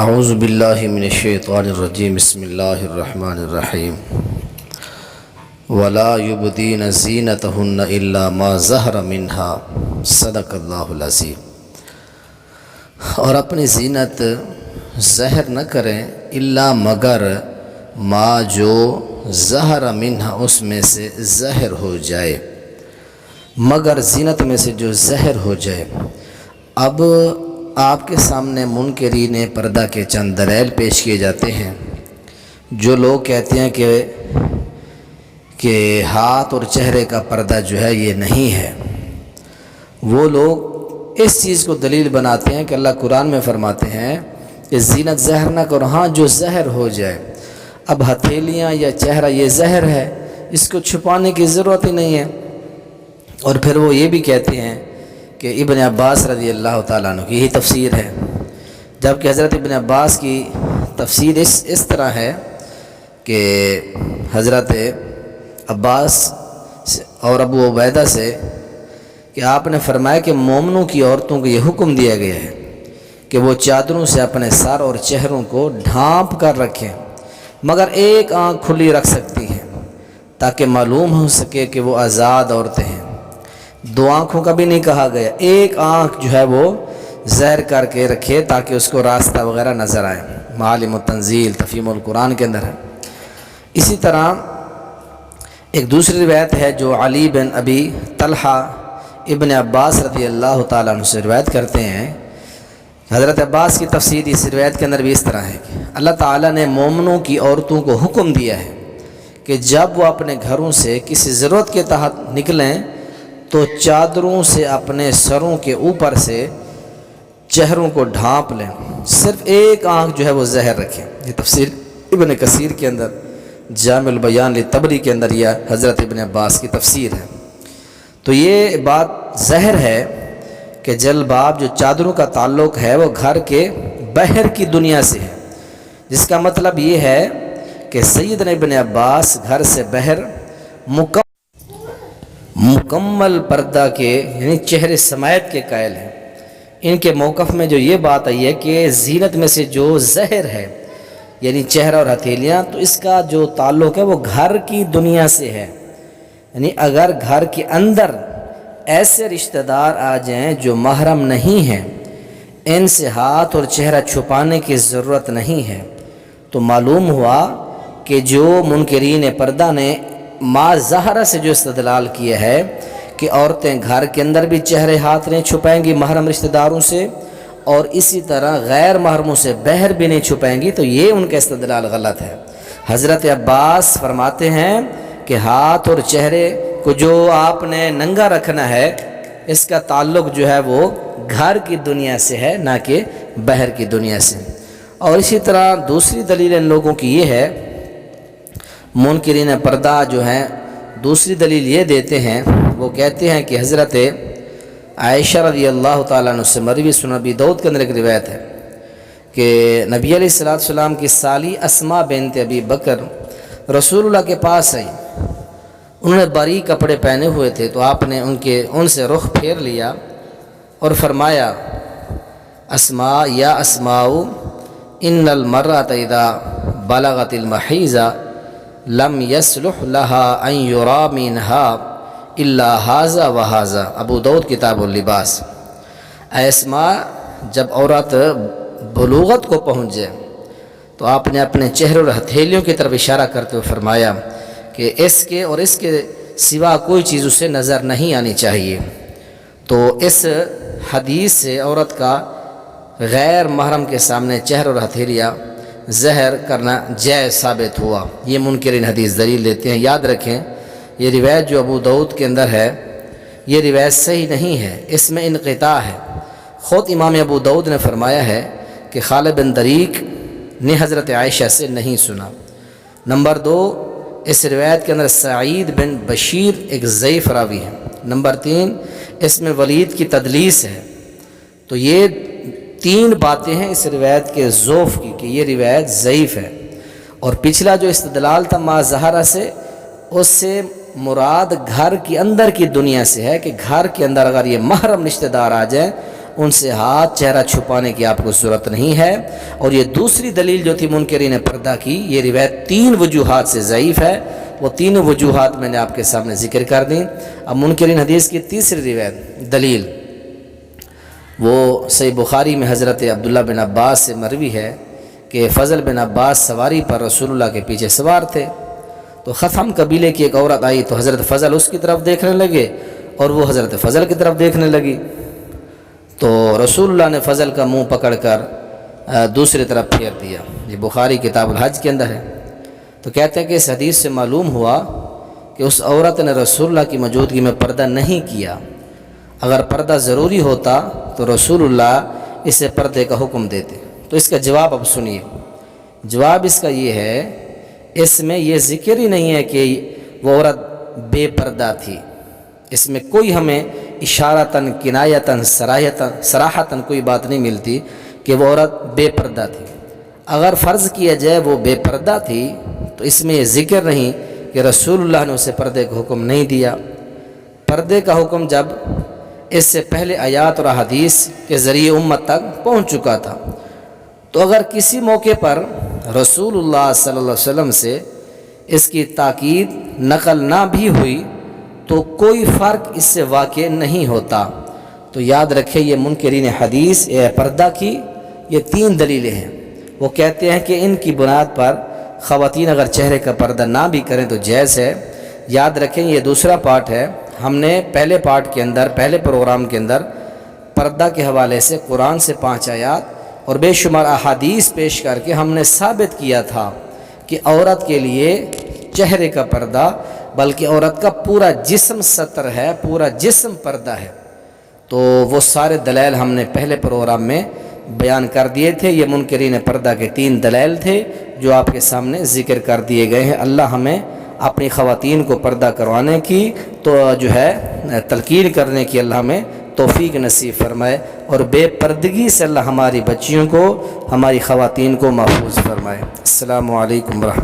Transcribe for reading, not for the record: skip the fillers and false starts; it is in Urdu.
اعوذ باللہ من الشیطان الرجیم بسم اللہ الرحمن الرحیم ولا یبدین زینتہن الا ما ظہر منها صدق اللہ العظیم۔ اور اپنی زینت ظاہر نہ کریں الا مگر ما جو ظہر منها اس میں سے ظاہر ہو جائے، مگر زینت میں سے جو ظاہر ہو جائے۔ اب آپ کے سامنے منکرین پردہ کے چند دلائل پیش کیے جاتے ہیں۔ جو لوگ کہتے ہیں کہ ہاتھ اور چہرے کا پردہ جو ہے یہ نہیں ہے، وہ لوگ اس چیز کو دلیل بناتے ہیں کہ اللہ قرآن میں فرماتے ہیں کہ زینت ظاہر نہ کرو، ہاں جو ظاہر ہو جائے۔ اب ہتھیلیاں یا چہرہ یہ ظاہر ہے، اس کو چھپانے کی ضرورت ہی نہیں ہے۔ اور پھر وہ یہ بھی کہتے ہیں کہ ابن عباس رضی اللہ تعالیٰ عنہ کی یہی تفسیر ہے، جبکہ حضرت ابن عباس کی تفسیر اس طرح ہے کہ حضرت عباس اور ابو عبیدہ سے کہ آپ نے فرمایا کہ مومنوں کی عورتوں کو یہ حکم دیا گیا ہے کہ وہ چادروں سے اپنے سر اور چہروں کو ڈھانپ کر رکھیں، مگر ایک آنکھ کھلی رکھ سکتی ہیں تاکہ معلوم ہو سکے کہ وہ آزاد عورتیں ہیں۔ دو آنکھوں کا بھی نہیں کہا گیا، ایک آنکھ جو ہے وہ ظاہر کر کے رکھے تاکہ اس کو راستہ وغیرہ نظر آئے۔ معالم التنزیل تفہیم القرآن کے اندر ہے۔ اسی طرح ایک دوسری روایت ہے جو علی بن ابی طلحہ ابن عباس رضی اللہ تعالیٰ عنہ سے روایت کرتے ہیں۔ حضرت عباس کی تفسیر اس روایت کے اندر بھی اس طرح ہے کہ اللہ تعالیٰ نے مومنوں کی عورتوں کو حکم دیا ہے کہ جب وہ اپنے گھروں سے کسی ضرورت کے تحت نکلیں تو چادروں سے اپنے سروں کے اوپر سے چہروں کو ڈھانپ لیں، صرف ایک آنکھ جو ہے وہ ظاہر رکھیں۔ یہ تفسیر ابن کثیر کے اندر، جامع البیان للطبری کے اندر یہ حضرت ابن عباس کی تفسیر ہے۔ تو یہ بات ظاہر ہے کہ جلباب جو چادروں کا تعلق ہے وہ گھر کے باہر کی دنیا سے ہے، جس کا مطلب یہ ہے کہ سیدنا ابن عباس گھر سے باہر مکمل پردہ کے یعنی چہرے سماعت کے قائل ہیں۔ ان کے موقف میں جو یہ بات آئی ہے کہ زینت میں سے جو ظاہر ہے یعنی چہرہ اور ہتھیلیاں، تو اس کا جو تعلق ہے وہ گھر کی دنیا سے ہے۔ یعنی اگر گھر کے اندر ایسے رشتہ دار آ جائیں جو محرم نہیں ہیں، ان سے ہاتھ اور چہرہ چھپانے کی ضرورت نہیں ہے، تو معلوم ہوا کہ جو منکرین پردہ نے ما ظاہرہ سے جو استدلال کیا ہے کہ عورتیں گھر کے اندر بھی چہرے ہاتھ نہیں چھپائیں گی محرم رشتہ داروں سے، اور اسی طرح غیر محرموں سے باہر بھی نہیں چھپائیں گی، تو یہ ان کا استدلال غلط ہے۔ حضرت عباس فرماتے ہیں کہ ہاتھ اور چہرے کو جو آپ نے ننگا رکھنا ہے، اس کا تعلق جو ہے وہ گھر کی دنیا سے ہے، نہ کہ باہر کی دنیا سے۔ اور اسی طرح دوسری دلیل ان لوگوں کی یہ ہے، منکرین پردہ جو ہیں دوسری دلیل یہ دیتے ہیں، وہ کہتے ہیں کہ حضرت عائشہ رضی اللہ تعالیٰ عنہ سے مروی سنن ابی داؤد کے اندر ایک روایت ہے کہ نبی علیہ السلام کی سالی اسماء بنت ابی بکر رسول اللہ کے پاس آئی۔ انہوں نے باریک کپڑے پہنے ہوئے تھے، تو آپ نے ان سے رخ پھیر لیا اور فرمایا، اسماء یا اسماء ان المرأة اذا بلغت المحیض لم یصلح لها ان یرا منها الا ھذا وھذا۔ ابو داؤد کتاب اللباس۔ اے اسماء، جب عورت بلوغت کو پہنچ جائے تو آپ نے اپنے چہرے اور ہتھیلیوں کی طرف اشارہ کرتے ہوئے فرمایا کہ اس کے اور اس کے سوا کوئی چیز اسے نظر نہیں آنی چاہیے۔ تو اس حدیث سے عورت کا غیر محرم کے سامنے چہرہ اور ہتھیلیاں ظاہر کرنا جائز ثابت ہوا۔ یہ منکرین حدیث دلیل دیتے ہیں۔ یاد رکھیں، یہ روایت جو ابو داؤد کے اندر ہے یہ روایت صحیح نہیں ہے، اس میں انقطاع ہے۔ خود امام ابو داؤد نے فرمایا ہے کہ خالد بن دریک نے حضرت عائشہ سے نہیں سنا۔ نمبر 2، اس روایت کے اندر سعید بن بشیر ایک ضعیف راوی ہے۔ نمبر 3، اس میں ولید کی تدلیس ہے۔ تو یہ 3 باتیں ہیں اس روایت کے ضعف کی کہ یہ روایت ضعیف ہے۔ اور پچھلا جو استدلال تھا ما ظاہرہ سے، اس سے مراد گھر کی اندر کی دنیا سے ہے کہ گھر کے اندر اگر یہ محرم رشتہ دار آ جائیں ان سے ہاتھ چہرہ چھپانے کی آپ کو ضرورت نہیں ہے۔ اور یہ دوسری دلیل جو تھی منکرین پردہ کی، یہ روایت 3 وجوہات سے ضعیف ہے، وہ 3 وجوہات میں نے آپ کے سامنے ذکر کر دیں۔ اب منکرین حدیث کی تیسری روایت دلیل وہ صحیح بخاری میں حضرت عبداللہ بن عباس سے مروی ہے کہ فضل بن عباس سواری پر رسول اللہ کے پیچھے سوار تھے، تو خثعم قبیلے کی ایک عورت آئی تو حضرت فضل اس کی طرف دیکھنے لگے اور وہ حضرت فضل کی طرف دیکھنے لگی، تو رسول اللہ نے فضل کا منہ پکڑ کر دوسری طرف پھیر دیا۔ یہ بخاری کتاب الحج کے اندر ہے۔ تو کہتے ہیں کہ اس حدیث سے معلوم ہوا کہ اس عورت نے رسول اللہ کی موجودگی میں پردہ نہیں کیا۔ اگر پردہ ضروری ہوتا تو رسول اللہ اسے پردے کا حکم دیتے۔ تو اس کا جواب اب سنیے۔ جواب اس کا یہ ہے، اس میں یہ ذکر ہی نہیں ہے کہ وہ عورت بے پردہ تھی، اس میں کوئی ہمیں اشارتاً کنایتاً صراحتاً کوئی بات نہیں ملتی کہ وہ عورت بے پردہ تھی۔ اگر فرض کیا جائے وہ بے پردہ تھی تو اس میں یہ ذکر نہیں کہ رسول اللہ نے اسے پردے کا حکم نہیں دیا۔ پردے کا حکم جب اس سے پہلے آیات اور احادیث کے ذریعے امت تک پہنچ چکا تھا، تو اگر کسی موقع پر رسول اللہ صلی اللہ علیہ وسلم سے اس کی تاکید نقل نہ بھی ہوئی تو کوئی فرق اس سے واقع نہیں ہوتا۔ تو یاد رکھیں یہ منکرین حدیث پردہ کی یہ 3 دلیلیں ہیں۔ وہ کہتے ہیں کہ ان کی بنیاد پر خواتین اگر چہرے کا پردہ نہ بھی کریں تو جائز ہے۔ یاد رکھیں یہ دوسرا پارٹ ہے۔ ہم نے پہلے پارٹ کے اندر، پہلے پروگرام کے اندر پردہ کے حوالے سے قرآن سے 5 آیات اور بے شمار احادیث پیش کر کے ہم نے ثابت کیا تھا کہ عورت کے لیے چہرے کا پردہ بلکہ عورت کا پورا جسم ستر ہے، پورا جسم پردہ ہے۔ تو وہ سارے دلائل ہم نے پہلے پروگرام میں بیان کر دیے تھے۔ یہ منکرین پردہ کے 3 دلائل تھے جو آپ کے سامنے ذکر کر دیے گئے ہیں۔ اللہ ہمیں اپنی خواتین کو پردہ کروانے کی تو جو ہے تلقین کرنے کی اللہ ہمیں توفیق نصیب فرمائے، اور بے پردگی سے اللہ ہماری بچیوں کو، ہماری خواتین کو محفوظ فرمائے۔ السلام علیکم ورحمۃ اللہ۔